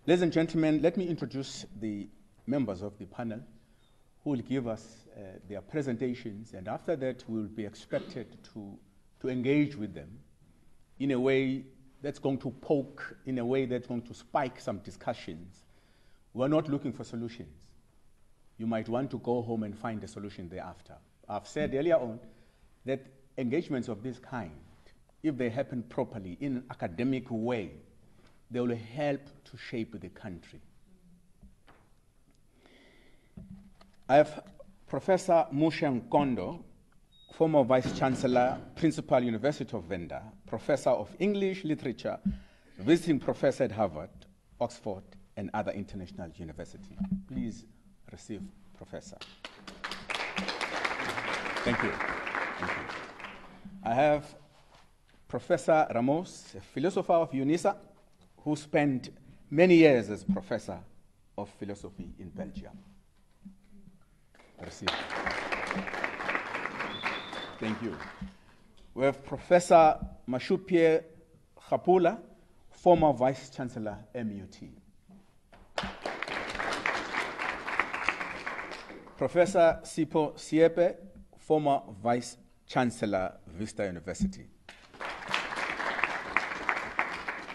Ladies and gentlemen, let me introduce the members of the panel who will give us their presentations, and after that we will be expected to engage with them in a way that's going to poke, in a way that's going to spike some discussions. We're not looking for solutions. You might want to go home and find a solution thereafter. I've said earlier on that engagements of this kind, if they happen properly in an academic way, they will help to shape the country. I have Professor Musha Nkondo, former Vice-Chancellor, Principal, University of Venda, Professor of English Literature, visiting professor at Harvard, Oxford, and other international universities. Please receive Professor. Thank you. Thank you. I have Professor Ramos, a philosopher of UNISA, who spent many years as professor of philosophy in Belgium. Receive. Thank you. We have Professor Mashupie Khapula, former Vice-Chancellor, MUT. Professor Sipho Siepe, former Vice-Chancellor, Vista University.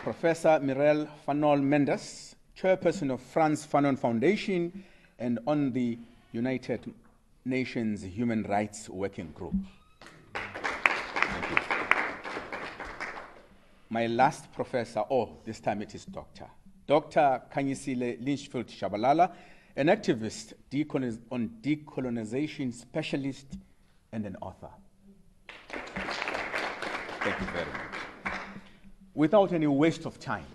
Professor Mireille Fanon Mendes, Chairperson of Frantz Fanon Foundation and on the United Nations Human Rights Working Group. Thank you. My last professor, this time it is Dr. Dr. Kanyisile Lynchfield Shabalala, an activist on decolonization specialist and an author. Thank you very much. Without any waste of time,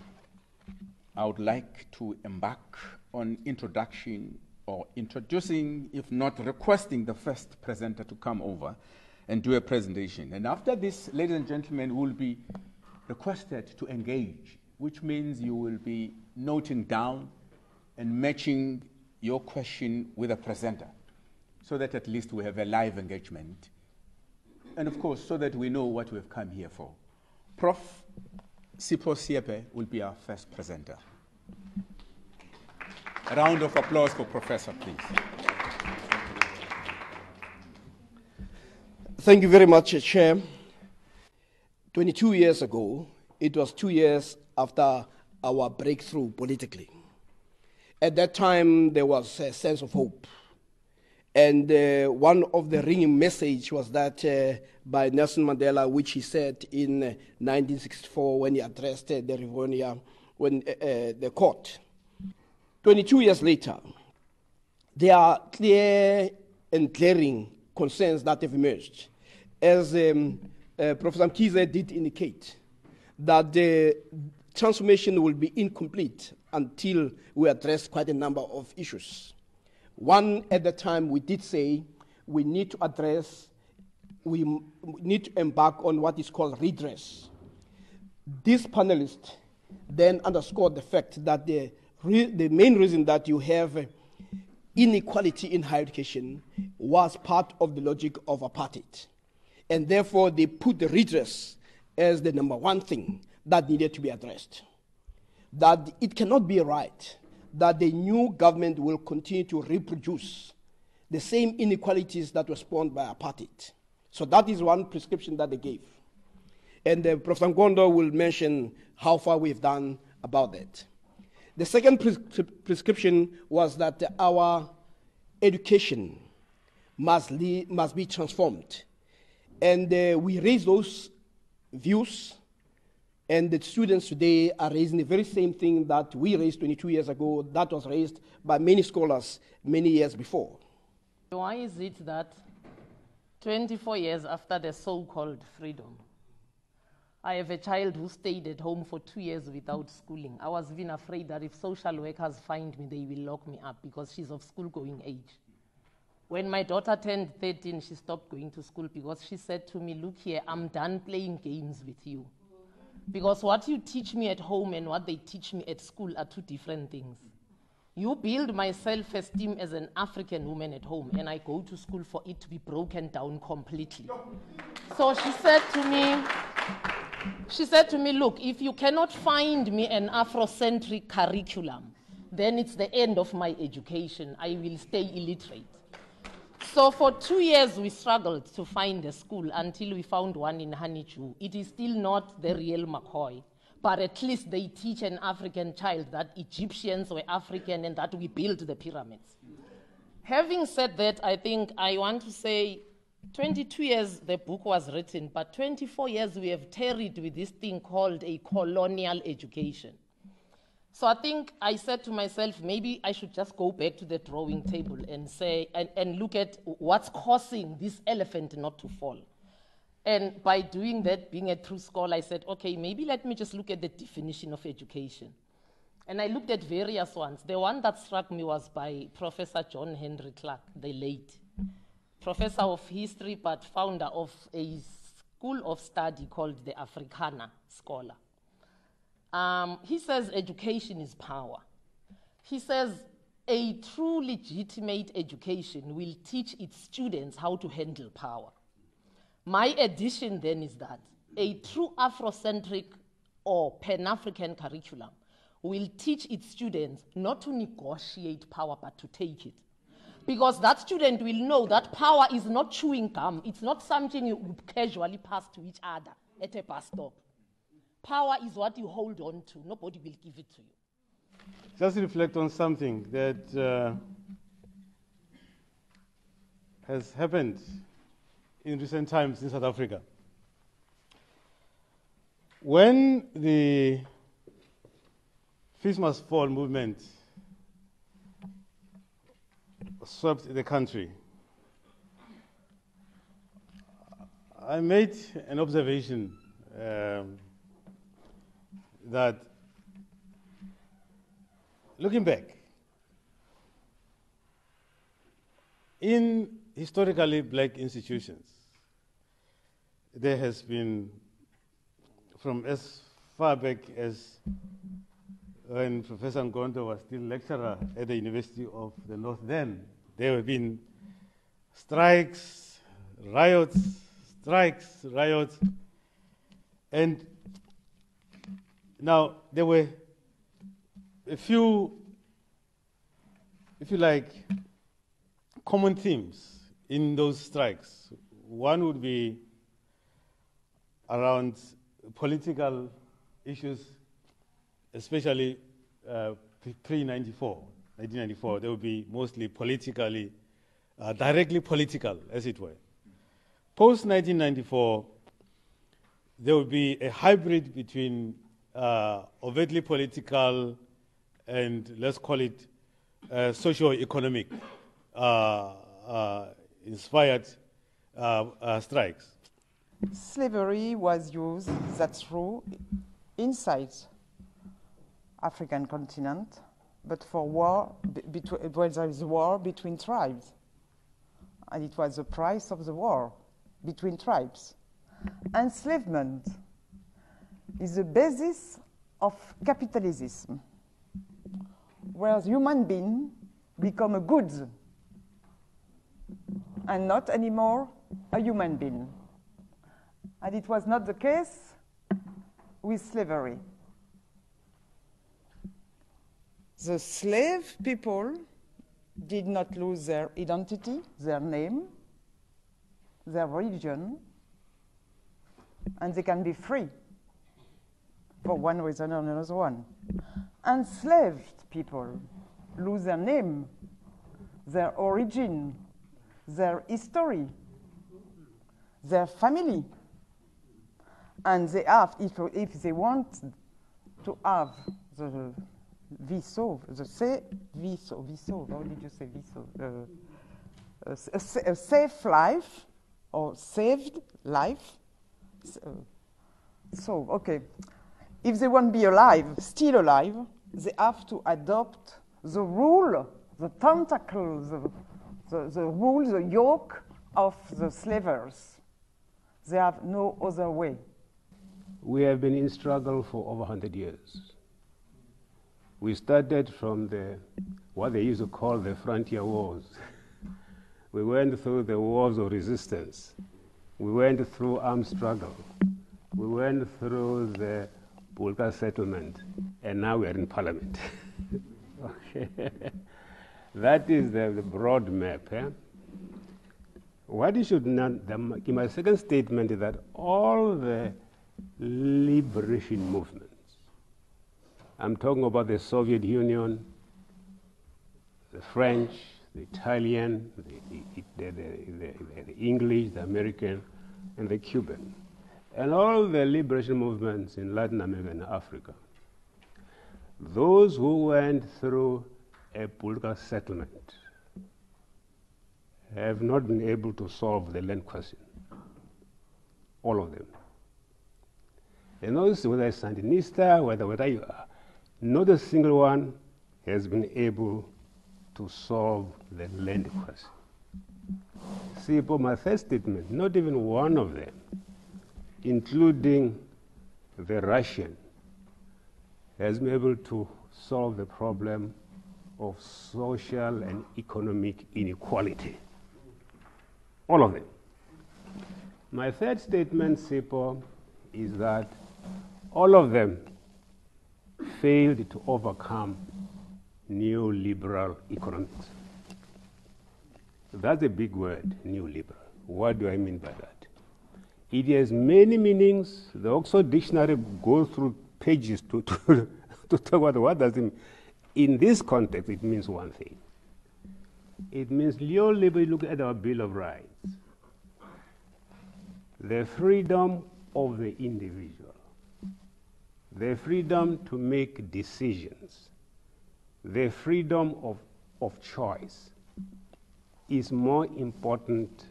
I would like to embark on introduction or introducing, if not requesting, the first presenter to come over and do a presentation. And after this, ladies and gentlemen, will be requested to engage, which means you will be noting down and matching your question with a presenter, so that at least we have a live engagement. And of course, so that we know what we've come here for. Prof. Sipho Siepe will be our first presenter. A round of applause for Professor, please. Thank you very much, Chair. 22 years ago, it was 2 years after our breakthrough politically. At that time, there was a sense of hope. And one of the ringing messages was that by Nelson Mandela, which he said in 1964 when he addressed the Rivonia, the court. 22 years later, there are clear and glaring concerns that have emerged. As Professor UKZ did indicate, that the transformation will be incomplete until we address quite a number of issues. One, at the time, we did say we need to embark on what is called redress. This panelist then underscored the fact that the main reason that you have inequality in higher education was part of the logic of apartheid. And therefore, they put the redress as the number one thing that needed to be addressed. That it cannot be right that the new government will continue to reproduce the same inequalities that were spawned by apartheid. So that is one prescription that they gave. And Professor Nkondo will mention how far we've done about that. The second prescription was that our education must be transformed. And we raised those views, and the students today are raising the very same thing that we raised 22 years ago, that was raised by many scholars many years before. Why is it that 24 years after the so-called freedom, I have a child who stayed at home for 2 years without schooling? I was even afraid that if social workers find me, they will lock me up because she's of school-going age. When my daughter turned 13, she stopped going to school because she said to me, look here, I'm done playing games with you. Because what you teach me at home and what they teach me at school are two different things. You build my self-esteem as an African woman at home, and I go to school for it to be broken down completely. So she said to me, She said to me, look, if you cannot find me an Afrocentric curriculum, then it's the end of my education. I will stay illiterate. So for 2 years, we struggled to find a school until we found one in Honeydew. It is still not the real McCoy, but at least they teach an African child that Egyptians were African and that we built the pyramids. Having said that, I think I want to say 22 years the book was written, but 24 years we have tarried with this thing called a colonial education. So I think I said to myself, maybe I should just go back to the drawing table and say, and look at what's causing this elephant not to fall. And by doing that, being a true scholar, I said, okay, maybe let me just look at the definition of education. And I looked at various ones. The one that struck me was by Professor John Henry Clark, the late professor of history, but founder of a school of study called the Africana Scholar. He says education is power. He says a true legitimate education will teach its students how to handle power. My addition then is that a true Afrocentric or Pan-African curriculum will teach its students not to negotiate power, but to take it. Because that student will know that power is not chewing gum. It's not something you casually pass to each other at a bus stop. Power is what you hold on to. Nobody will give it to you. Just reflect on something that has happened in recent times in South Africa. When the Fees Must Fall movement swept the country, I made an observation that, looking back, in historically black institutions, there has been, from as far back as when Professor Ngonto was still lecturer at the University of the North then, there have been strikes, riots, and now there were a few, if you like, common themes in those strikes. One would be around political issues, especially pre-1994. They would be mostly politically, directly political, as it were. Post-1994, there would be a hybrid between overtly political and, let's call it, socio-economic inspired strikes. Slavery was used, that's true, inside African continent, but for war, when there is war between tribes. And it was the price of the war between tribes. Enslavement is the basis of capitalism, where human beings become a goods and not anymore a human being. And it was not the case with slavery. The slave people did not lose their identity, their name, their religion, and they can be free for one reason or another one. Enslaved people lose their name, their origin, their history, their family, and they have, if they want to have the viso, how did you say viso? A safe life, or saved life. So, okay. If they want to be alive, still alive, they have to adopt the rule, the tentacle, the rule, the yoke of the slavers. They have no other way. We have been in struggle for over 100 years. We started from what they used to call the frontier wars. We went through the wars of resistance. We went through armed struggle. We went through the Bulgar settlement, and now we are in parliament. Okay. That is the broad map. What you should know, in my second statement, is that all the liberation movements, I'm talking about the Soviet Union, the French, the Italian, the English, the American, and the Cuban, and all the liberation movements in Latin America and Africa. Those who went through a political settlement have not been able to solve the land question. All of them. And also, whether it's Sandinista, whether you are, not a single one has been able to solve the land question. See, for my third statement, not even one of them, including the Russian, has been able to solve the problem of social and economic inequality. All of them. My third statement, Sipo, is that all of them failed to overcome neoliberal economics. That's a big word, neoliberal. What do I mean by that? It has many meanings. The Oxford Dictionary goes through pages to talk about what does it mean. In this context, it means one thing. It means neoliberal, look at our Bill of Rights. The freedom of the individual, the freedom to make decisions, the freedom of choice is more important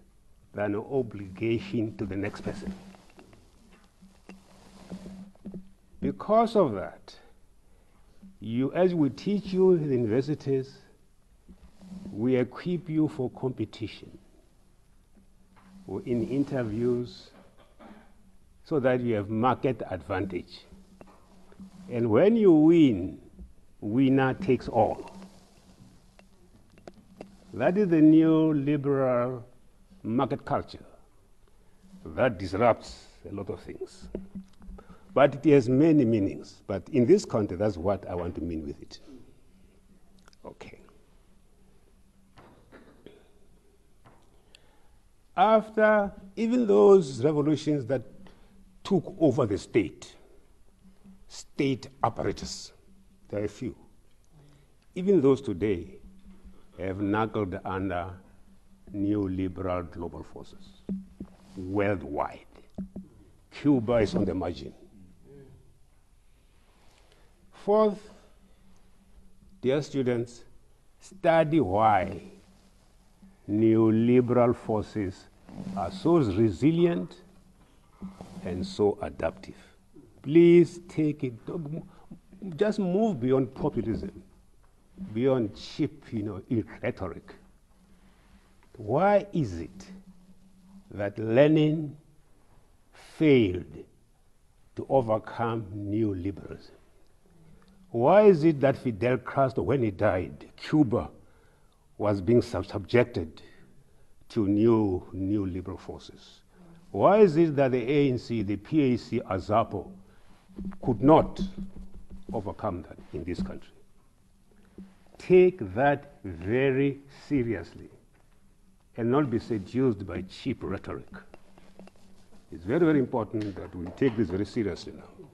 than an obligation to the next person. Because of that, as we teach you in the universities, we equip you for competition, or in interviews, so that you have market advantage. And when you win, winner takes all. That is the neoliberal market culture that disrupts a lot of things. But it has many meanings. But in this context, that's what I want to mean with it. Okay. After even those revolutions that took over the state apparatus, there are a few. Even those today have knuckled under neoliberal global forces worldwide. Cuba is on the margin. Fourth, dear students, study why neoliberal forces are so resilient and so adaptive. Please take it, just move beyond populism, beyond cheap, rhetoric. Why is it that Lenin failed to overcome neoliberalism? Why is it that Fidel Castro, when he died, Cuba was being subjected to new liberal forces? Why is it that the ANC, the PAC, AZAPO could not overcome that in this country? Take that very seriously and not be seduced by cheap rhetoric. It's very, very important that we take this very seriously now.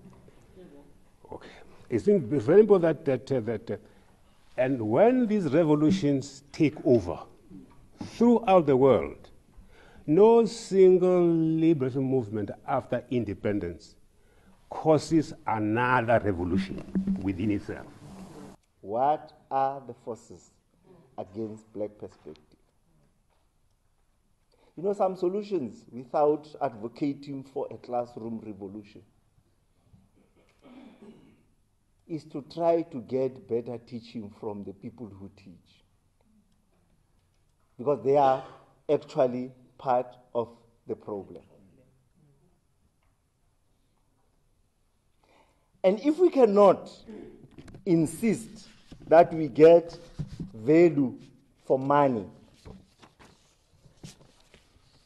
Okay. It's very important that and when these revolutions take over throughout the world, no single liberation movement after independence causes another revolution within itself. What are the forces against black perspective? Some solutions without advocating for a classroom revolution is to try to get better teaching from the people who teach, because they are actually part of the problem. And if we cannot insist that we get value for money,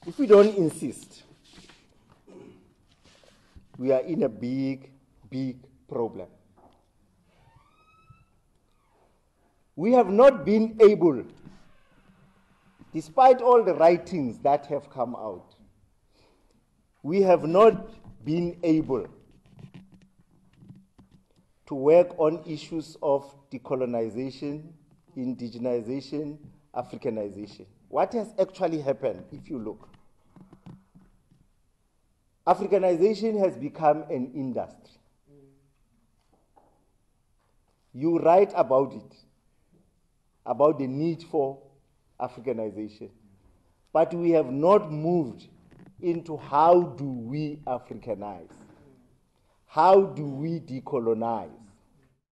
if we don't insist we are in a big, big problem. We have not been able, despite all the writings that have come out, we have not been able to work on issues of decolonization, indigenization, Africanization. What has actually happened, if you look? Africanization has become an industry. You write about it, about the need for Africanization. But we have not moved into how do we Africanize? How do we decolonize?